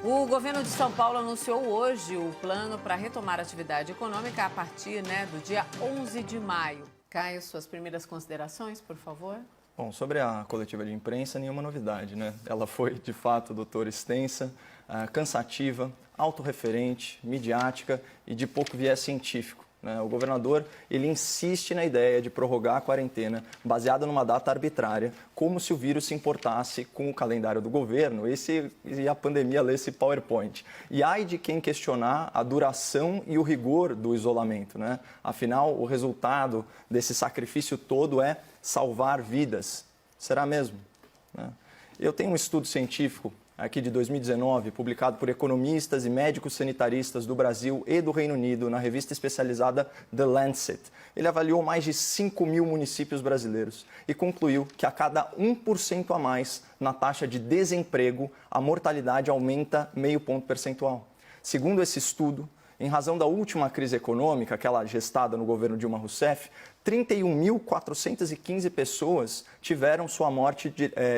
O governo de São Paulo anunciou hoje o plano para retomar a atividade econômica a partir do dia 11 de maio. Caio, suas primeiras considerações, por favor. Bom, sobre a coletiva de imprensa, nenhuma novidade, né? Ela foi, de fato, doutora, extensa, cansativa, autorreferente, midiática e de pouco viés científico. O governador, ele insiste na ideia de prorrogar a quarentena baseada numa data arbitrária, como se o vírus se importasse com o calendário do governo e a pandemia lesse PowerPoint. E ai de quem questionar a duração e o rigor do isolamento, né? Afinal, o resultado desse sacrifício todo é salvar vidas. Será mesmo? Eu tenho um estudo científico aqui de 2019, publicado por economistas e médicos sanitaristas do Brasil e do Reino Unido, na revista especializada The Lancet. Ele avaliou mais de 5.000 municípios brasileiros e concluiu que a cada 1% a mais na taxa de desemprego, a mortalidade aumenta meio ponto percentual. Segundo esse estudo, em razão da última crise econômica, aquela gestada no governo Dilma Rousseff, 31.415 pessoas tiveram sua morte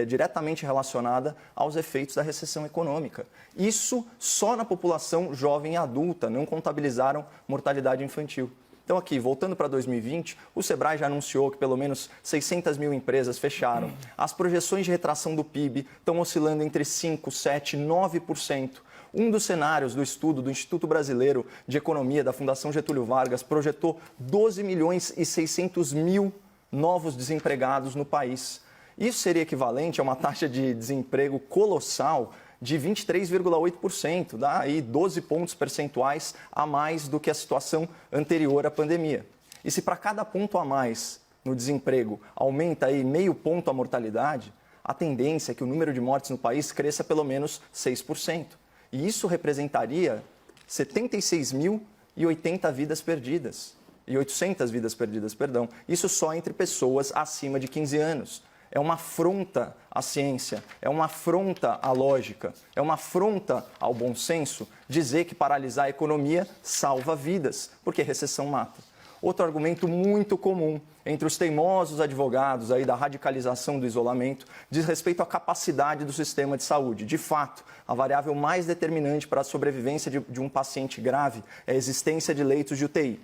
diretamente relacionada aos efeitos da recessão econômica. Isso só na população jovem e adulta, não contabilizaram mortalidade infantil. Então aqui, voltando para 2020, o Sebrae já anunciou que pelo menos 600 mil empresas fecharam. As projeções de retração do PIB estão oscilando entre 5%, 7%, 9%. Um dos cenários do estudo do Instituto Brasileiro de Economia da Fundação Getúlio Vargas projetou 12 milhões e 600 mil novos desempregados no país. Isso seria equivalente a uma taxa de desemprego colossal de 23,8%, dá aí 12 pontos percentuais a mais do que a situação anterior à pandemia. E se para cada ponto a mais no desemprego aumenta aí meio ponto a mortalidade, a tendência é que o número de mortes no país cresça pelo menos 6%. E isso representaria 76.080 vidas perdidas. E 800 vidas perdidas, perdão. Isso só entre pessoas acima de 15 anos. É uma afronta à ciência, é uma afronta à lógica, é uma afronta ao bom senso dizer que paralisar a economia salva vidas, porque recessão mata. Outro argumento muito comum entre os teimosos advogados aí da radicalização do isolamento diz respeito à capacidade do sistema de saúde. De fato, a variável mais determinante para a sobrevivência de um paciente grave é a existência de leitos de UTI.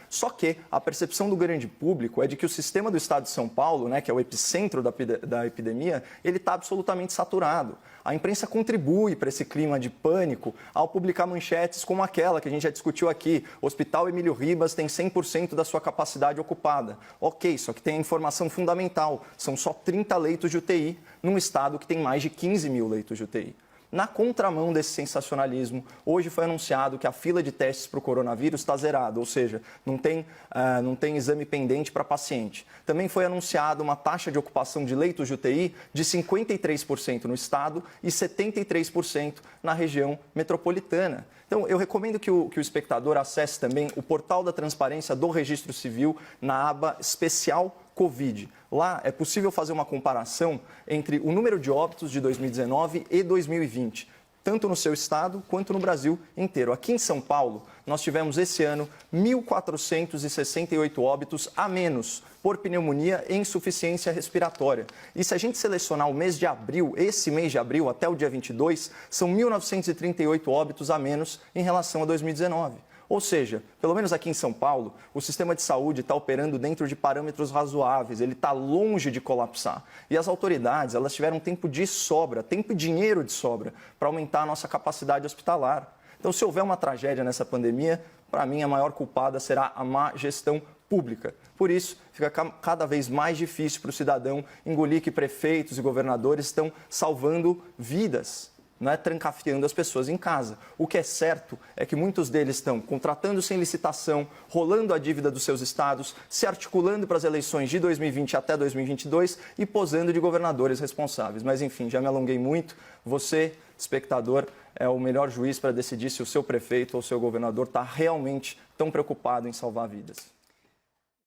Só que a percepção do grande público é de que o sistema do estado de São Paulo, que é o epicentro da epidemia, ele está absolutamente saturado. A imprensa contribui para esse clima de pânico ao publicar manchetes como aquela que a gente já discutiu aqui. O Hospital Emílio Ribas tem 100% da sua capacidade ocupada. Ok, só que tem a informação fundamental. São só 30 leitos de UTI num estado que tem mais de 15 mil leitos de UTI. Na contramão desse sensacionalismo, hoje foi anunciado que a fila de testes para o coronavírus está zerada, ou seja, não tem exame pendente para paciente. Também foi anunciada uma taxa de ocupação de leitos de UTI de 53% no estado e 73% na região metropolitana. Então, eu recomendo que o espectador acesse também o portal da transparência do Registro Civil na aba especial Covid. Lá é possível fazer uma comparação entre o número de óbitos de 2019 e 2020, tanto no seu estado quanto no Brasil inteiro. Aqui em São Paulo, nós tivemos esse ano 1.468 óbitos a menos por pneumonia e insuficiência respiratória. E se a gente selecionar o mês de abril, esse mês de abril até o dia 22, são 1.938 óbitos a menos em relação a 2019. Ou seja, pelo menos aqui em São Paulo, o sistema de saúde está operando dentro de parâmetros razoáveis, ele está longe de colapsar. E as autoridades, elas tiveram tempo de sobra, tempo e dinheiro de sobra para aumentar a nossa capacidade hospitalar. Então, se houver uma tragédia nessa pandemia, para mim a maior culpada será a má gestão pública. Por isso, fica cada vez mais difícil para o cidadão engolir que prefeitos e governadores estão salvando vidas, trancafiando as pessoas em casa. O que é certo é que muitos deles estão contratando sem licitação, rolando a dívida dos seus estados, se articulando para as eleições de 2020 até 2022 e posando de governadores responsáveis. Mas, enfim, já me alonguei muito. Você, espectador, é o melhor juiz para decidir se o seu prefeito ou o seu governador está realmente tão preocupado em salvar vidas.